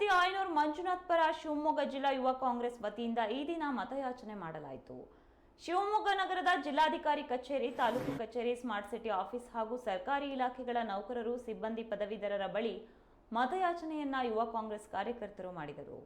ಅಭ್ಯರ್ಥಿ ಆಯನೂರು ಮಂಜುನಾಥ್ ಪರ ಶಿವಮೊಗ್ಗ ಜಿಲ್ಲಾ ಯುವ ಕಾಂಗ್ರೆಸ್ ವತಿಯಿಂದ ಈ ದಿನ ಮತಯಾಚನೆ ಮಾಡಲಾಯಿತು. ಶಿವಮೊಗ್ಗ ನಗರದ ಜಿಲ್ಲಾಧಿಕಾರಿ ಕಚೇರಿ, ತಾಲೂಕು ಕಚೇರಿ, ಸ್ಮಾರ್ಟ್ ಸಿಟಿ ಆಫೀಸ್ ಹಾಗೂ ಸರ್ಕಾರಿ ಇಲಾಖೆಗಳ ನೌಕರರು, ಸಿಬ್ಬಂದಿ, ಪದವೀಧರರ ಬಳಿ ಮತಯಾಚನೆಯನ್ನ ಯುವ ಕಾಂಗ್ರೆಸ್ ಕಾರ್ಯಕರ್ತರು ಮಾಡಿದರು.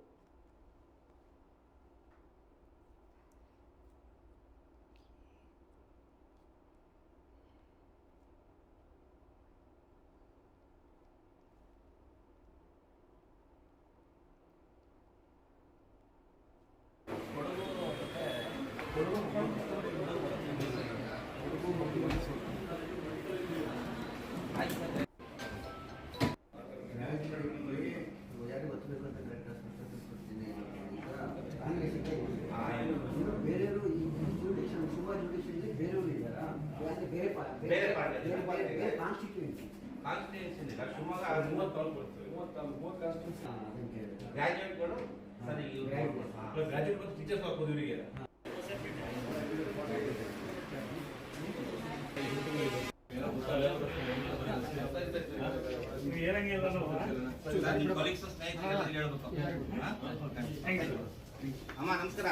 ಅಮ್ಮ ನಮಸ್ಕಾರ.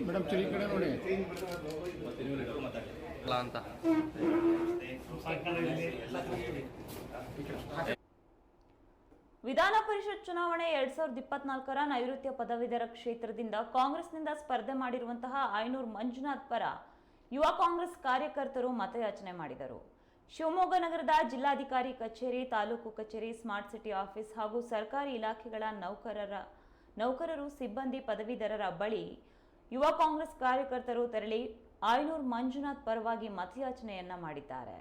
ಮೇಡಮ್ ಚಳಿ ಕಡೆ ನೋಡಿ ಅಂತ ವಿಧಾನ ಪರಿಷತ್ ಚುನಾವಣೆ 2024ರ ನೈಋತ್ಯ ಪದವೀಧರ ಕ್ಷೇತ್ರದಿಂದ ಕಾಂಗ್ರೆಸ್ನಿಂದ ಸ್ಪರ್ಧೆ ಮಾಡಿರುವಂತಹ ಆಯನೂರು ಮಂಜುನಾಥ್ ಪರ ಯುವ ಕಾಂಗ್ರೆಸ್ ಕಾರ್ಯಕರ್ತರು ಮತಯಾಚನೆ ಮಾಡಿದರು. ಶಿವಮೊಗ್ಗ ನಗರದ ಜಿಲ್ಲಾಧಿಕಾರಿ ಕಚೇರಿ, ತಾಲೂಕು ಕಚೇರಿ, ಸ್ಮಾರ್ಟ್ ಸಿಟಿ ಆಫೀಸ್ ಹಾಗೂ ಸರ್ಕಾರಿ ಇಲಾಖೆಗಳ ನೌಕರರು, ಸಿಬ್ಬಂದಿ, ಪದವೀಧರರ ಬಳಿ ಯುವ ಕಾಂಗ್ರೆಸ್ ಕಾರ್ಯಕರ್ತರು ತೆರಳಿ ಆಯನೂರು ಮಂಜುನಾಥ್ ಪರವಾಗಿ ಮತಯಾಚನೆಯನ್ನ ಮಾಡಿದ್ದಾರೆ.